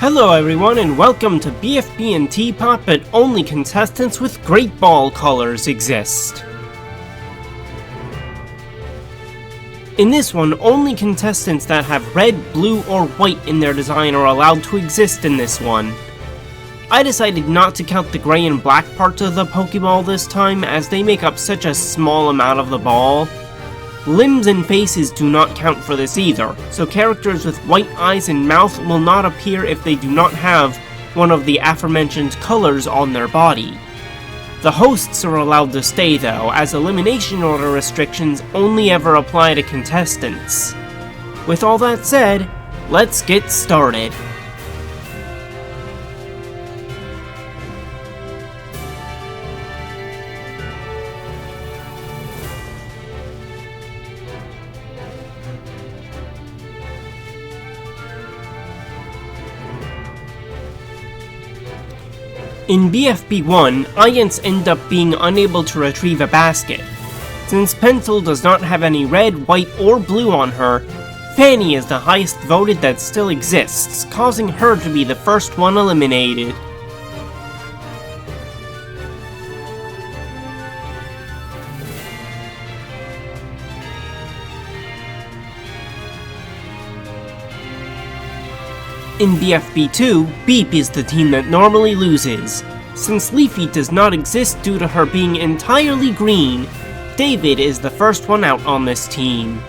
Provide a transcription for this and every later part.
Hello everyone and welcome to BFB and TPOT, but only contestants with great ball colors exist. In this one, only contestants that have red, blue, or white in their design are allowed to exist in this one. I decided not to count the gray and black parts of the Pokeball this time as they make up such a small amount of the ball. Limbs and faces do not count for this either, so characters with white eyes and mouth will not appear if they do not have one of the aforementioned colors on their body. The hosts are allowed to stay though, as elimination order restrictions only ever apply to contestants. With all that said, let's get started. In BFB 1, Iants end up being unable to retrieve a basket. Since Pencil does not have any red, white, or blue on her, Fanny is the highest voted that still exists, causing her to be the first one eliminated. In BFB 2, Beep is the team that normally loses. Since Leafy does not exist due to her being entirely green, David is the first one out on this team.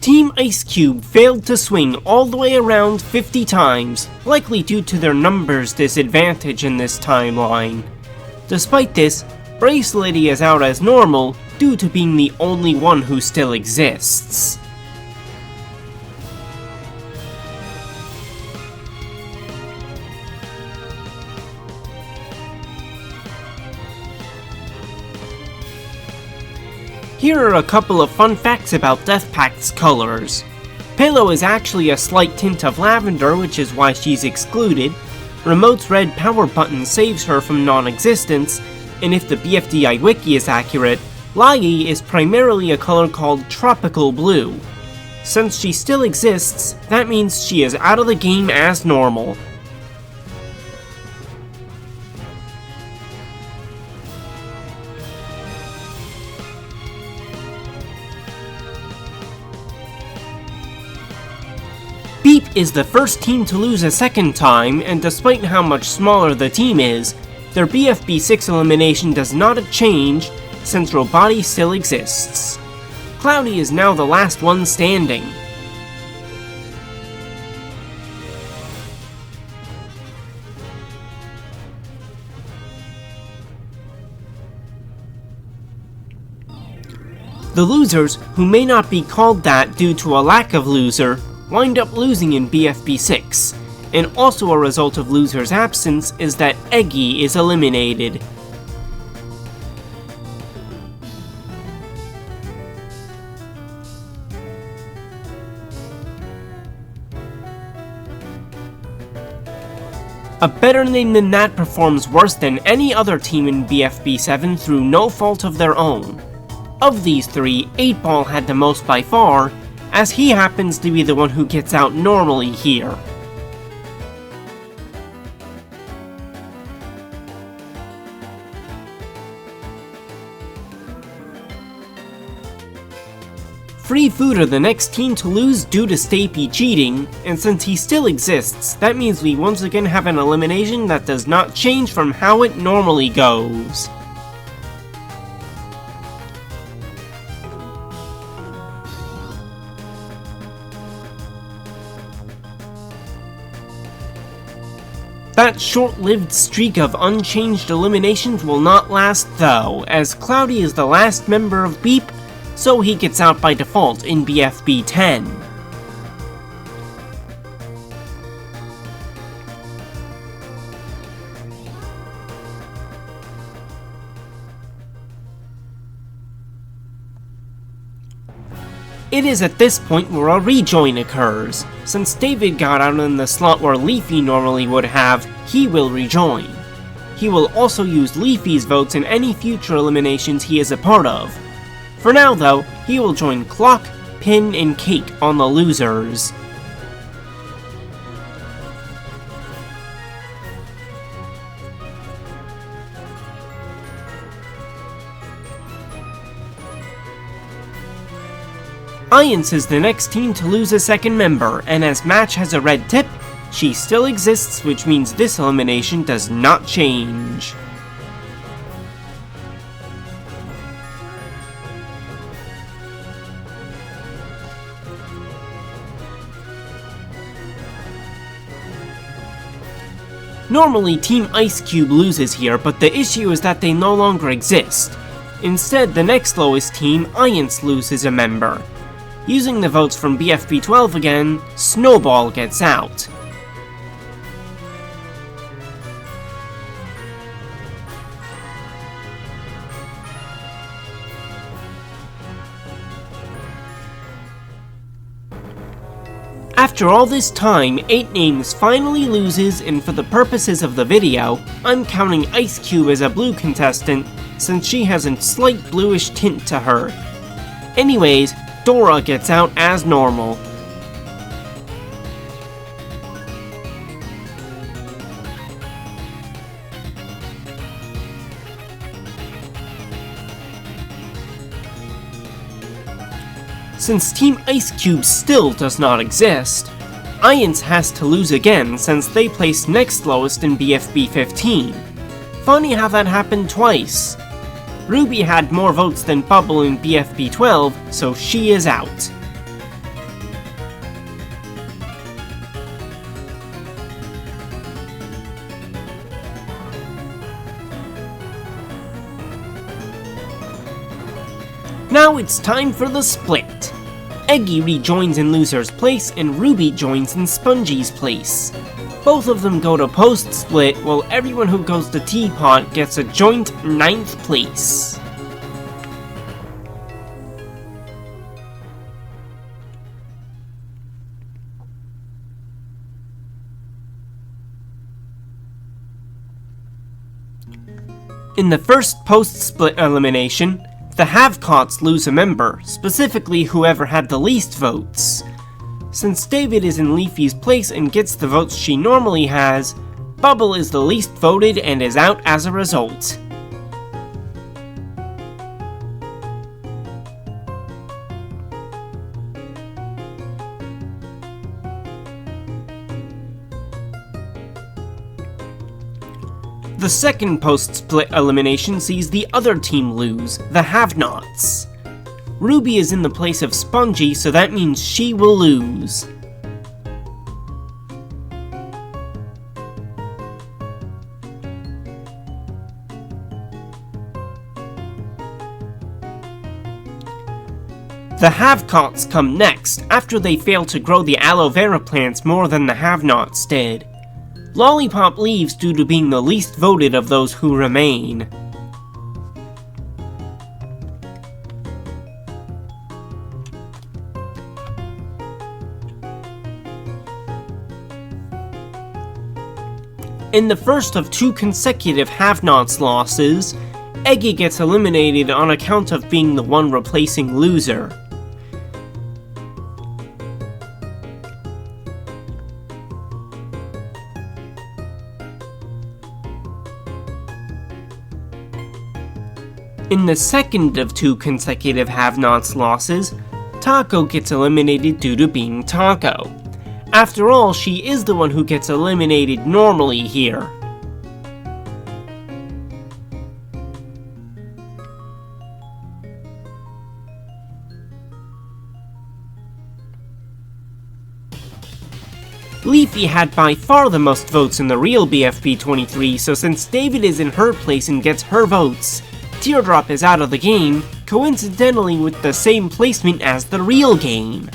Team Ice Cube failed to swing all the way around 50 times, likely due to their numbers disadvantage in this timeline. Despite this, Brace Lady is out as normal due to being the only one who still exists. Here are a couple of fun facts about Death Pact's colors. Palo is actually a slight tint of lavender, which is why she's excluded. Remote's red power button saves her from non-existence, and if the BFDI wiki is accurate, Lai is primarily a color called tropical blue. Since she still exists, that means she is out of the game as normal. Beep is the first team to lose a second time, and despite how much smaller the team is, their BFB 6 elimination does not change since Robati still exists. Cloudy is now the last one standing. The losers, who may not be called that due to a lack of loser, wind up losing in BFB 6, and also a result of loser's absence is that Eggy is eliminated. A better name than that performs worse than any other team in BFB 7 through no fault of their own. Of these three, 8-Ball had the most by far, as he happens to be the one who gets out normally here. Free Food are the next team to lose due to Stapy cheating, and since he still exists, that means we once again have an elimination that does not change from how it normally goes. That short-lived streak of unchanged eliminations will not last though, as Cloudy is the last member of Beep, so he gets out by default in BFB 10. It is at this point where a rejoin occurs. Since David got out in the slot where Leafy normally would have, he will rejoin. he will also use Leafy's votes in any future eliminations he is a part of. For now though, he will join Clock, Pin, and Cake on the losers. Iance is the next team to lose a second member, and as Match has a red tip, she still exists, which means this elimination does not change. Normally Team Ice Cube loses here, but the issue is that they no longer exist. Instead, the next lowest team, Iance, loses a member. Using the votes from BFB 12 again, Snowball gets out. After all this time, 8 Names finally loses, and for the purposes of the video, I'm counting Ice Cube as a blue contestant since she has a slight bluish tint to her. Anyways, Dora gets out as normal. Since Team Ice Cube still does not exist, Iance has to lose again since they placed next lowest in BFB 15. Funny how that happened twice. Ruby had more votes than Bubble in BFB 12, so she is out. Now it's time for the split. Eggy rejoins in Loser's place and Ruby joins in Spongy's place. Both of them go to post-split, while everyone who goes to TPOT gets a joint 9th place. In the first post-split elimination, the Have-Cots lose a member, specifically whoever had the least votes. Since David is in Leafy's place and gets the votes she normally has, Bubble is the least voted and is out as a result. The second post-split elimination sees the other team lose, the Have-Nots. Ruby is in the place of Spongy, so that means she will lose. The Have-Cots come next, after they fail to grow the aloe vera plants more than the Have-Nots did. Lollipop leaves due to being the least voted of those who remain. In the first of 2 consecutive Have-Nots losses, Eggy gets eliminated on account of being the one replacing Loser. In the second of 2 consecutive Have-Nots losses, Taco gets eliminated due to being Taco. After all, she is the one who gets eliminated normally here. Leafy had by far the most votes in the real BFB 23, so since David is in her place and gets her votes, Teardrop is out of the game, coincidentally with the same placement as the real game.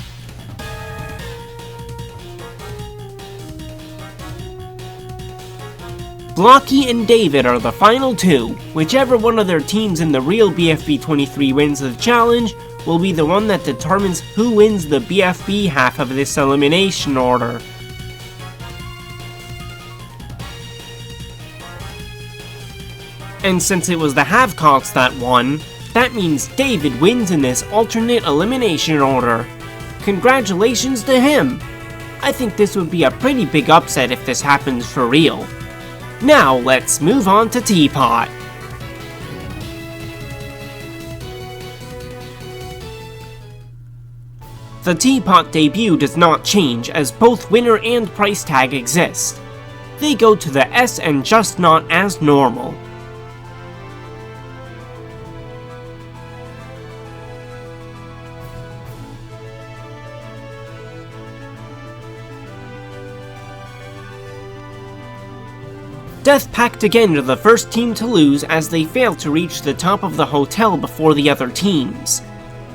Blocky and David are the final 2. Whichever one of their teams in the real BFB 23 wins the challenge will be the one that determines who wins the BFB half of this elimination order. And since it was the Havcocks that won, that means David wins in this alternate elimination order. Congratulations to him! I think this would be a pretty big upset if this happens for real. Now let's move on to TPOT. The TPOT debut does not change as both winner and price tag exist. They go to the S and Just Not as normal. Death Pact again are the first team to lose as they fail to reach the top of the hotel before the other teams.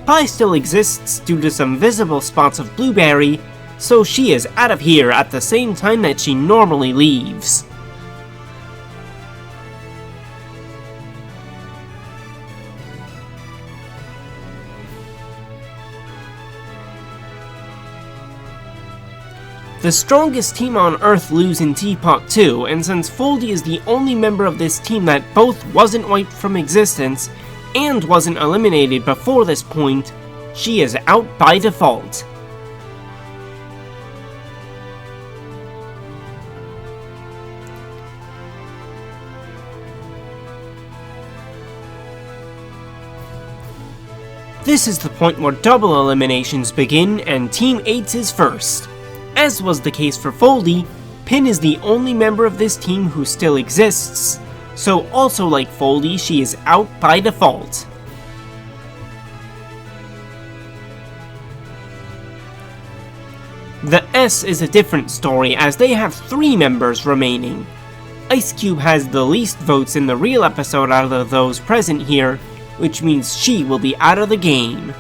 Pi still exists due to some visible spots of Blueberry, so she is out of here at the same time that she normally leaves. The strongest team on Earth lose in TPOT 2, and since Foldy is the only member of this team that both wasn't wiped from existence and wasn't eliminated before this point, she is out by default. This is the point where double eliminations begin and Team 8's is first. As was the case for Foldy, Pin is the only member of this team who still exists, so also like Foldy, she is out by default. The S is a different story as they have 3 members remaining. Ice Cube has the least votes in the real episode out of those present here, which means she will be out of the game.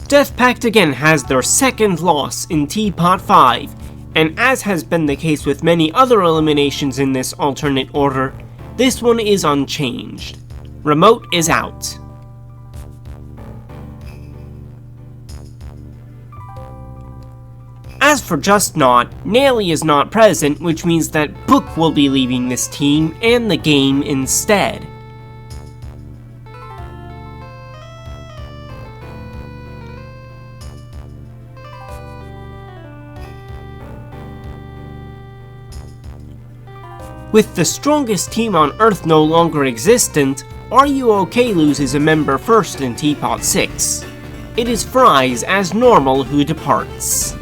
Death Pact again has their second loss in TPOT 5, and as has been the case with many other eliminations in this alternate order, this one is unchanged. Remote is out. As for Just Not, Nelly is not present, which means that Book will be leaving this team and the game instead. With the strongest team on Earth no longer existent, Are You OK loses a member first in TPOT 6. It is Fries as normal who departs.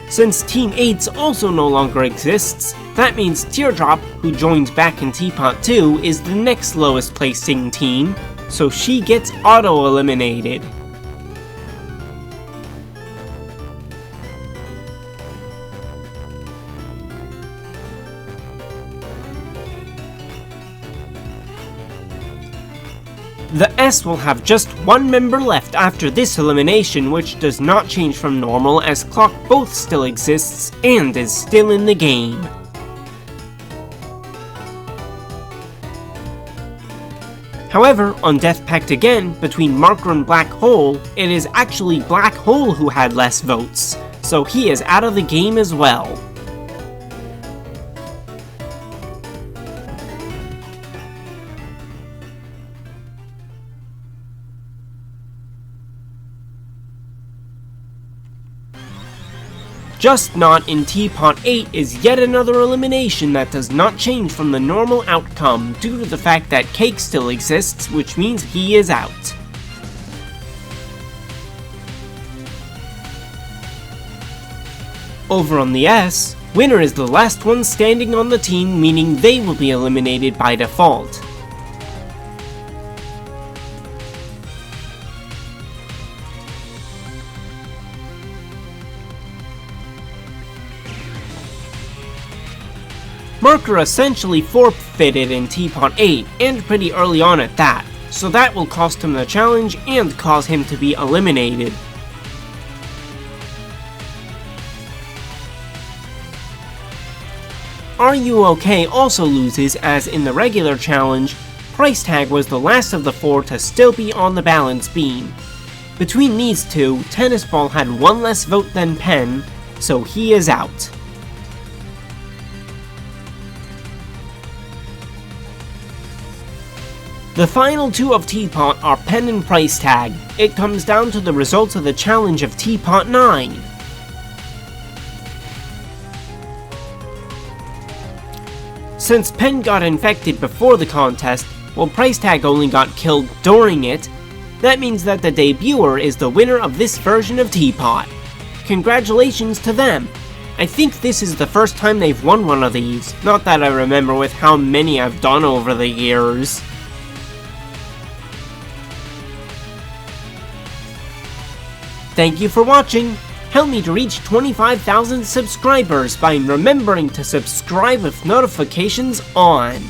Since Team 8's also no longer exists, that means Teardrop, who joined back in TPOT 2, is the next lowest placing team, so she gets auto-eliminated. The S will have just 1 member left after this elimination, which does not change from normal as Clock both still exists and is still in the game. However, on Death Pact again, between Marker and Black Hole, it is actually Black Hole who had less votes, so he is out of the game as well. Just Not in TPOT 8 is yet another elimination that does not change from the normal outcome due to the fact that Cake still exists, which means he is out. Over on the S, Winner is the last one standing on the team, meaning they will be eliminated by default. Marker essentially forfeited in TPOT 8, and pretty early on at that, so that will cost him the challenge and cause him to be eliminated. Are You OK also loses, as in the regular challenge, Price Tag was the last of the 4 to still be on the balance beam. Between these two, Tennis Ball had one less vote than Pen, so he is out. The final 2 of TPOT are Pen and Price Tag. It comes down to the results of the challenge of TPOT 9. Since Pen got infected before the contest, while Price Tag only got killed during it, that means that the debuter is the winner of this version of TPOT. Congratulations to them! I think this is the first time they've won one of these, not that I remember with how many I've done over the years. Thank you for watching! Help me to reach 25,000 subscribers by remembering to subscribe with notifications on.